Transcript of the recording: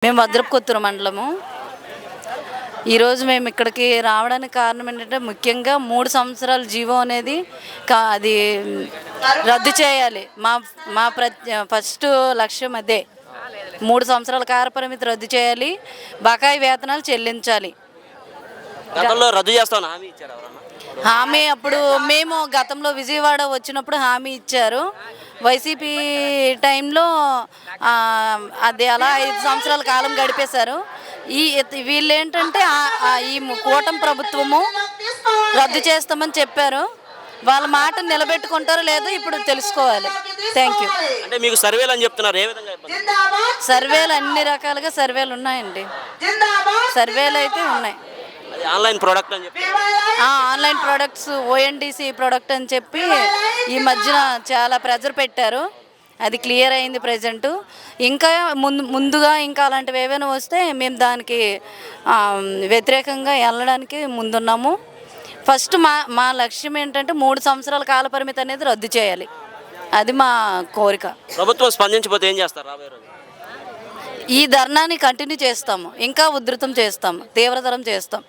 మేము భద్రపుకొత్తూరు మండలము. ఈరోజు మేము ఇక్కడికి రావడానికి కారణం ఏంటంటే ముఖ్యంగా 3 సంవత్సరాల జీవో అనేది అది రద్దు చేయాలి. మా మా ఫస్ట్ లక్ష్యం అదే. 3 సంవత్సరాల కాలపరిమితి రద్దు చేయాలి, బకాయి వేతనాలు చెల్లించాలి. గతంలో రద్దు చేస్తామని హామీ ఇచ్చారు ఎవరన్నా? హామీ అప్పుడు మేము గతంలో విజయవాడ వచ్చినప్పుడు హామీ ఇచ్చారు. వైసీపీ టైంలో అది అలా 5 సంవత్సరాల కాలం గడిపేశారు. వీళ్ళు ఏంటంటే ఈ కూటమి ప్రభుత్వము రద్దు చేస్తామని చెప్పారు. వాళ్ళ మాట నిలబెట్టుకుంటారో లేదో ఇప్పుడు తెలుసుకోవాలి. Thank you. అంటే మీకు సర్వేలు అని చెప్తున్నారు, ఏ విధంగా ఇబ్బంది? సర్వేలు అన్ని రకాలుగా సర్వేలు ఉన్నాయండి. సర్వేలు అయితే ఉన్నాయి. అది ఆన్లైన్ ప్రోడక్ట్ అని చెప్పి ఆన్లైన్ ప్రోడక్ట్స్ ఓఎన్డీసీ ప్రోడక్ట్ అని చెప్పి ఈ మధ్యన చాలా ప్రెజర్ పెట్టారు. అది క్లియర్ అయింది ప్రజెంట్. ఇంకా ముందుగా ఇంకా అలాంటివి ఏవైనా వస్తే మేము దానికి వ్యతిరేకంగా వెళ్ళడానికి ముందున్నాము. ఫస్ట్ మా లక్ష్యం ఏంటంటే 3 సంవత్సరాల కాలపరిమితి అనేది రద్దు చేయాలి. అది మా కోరిక. ప్రభుత్వం స్పందించకపోతే ఏం చేస్తారు రాబోయే రోజు? ఈ ధర్నాన్ని కంటిన్యూ చేస్తాము, ఇంకా ఉధృతం చేస్తాము, తీవ్రతరం చేస్తాం.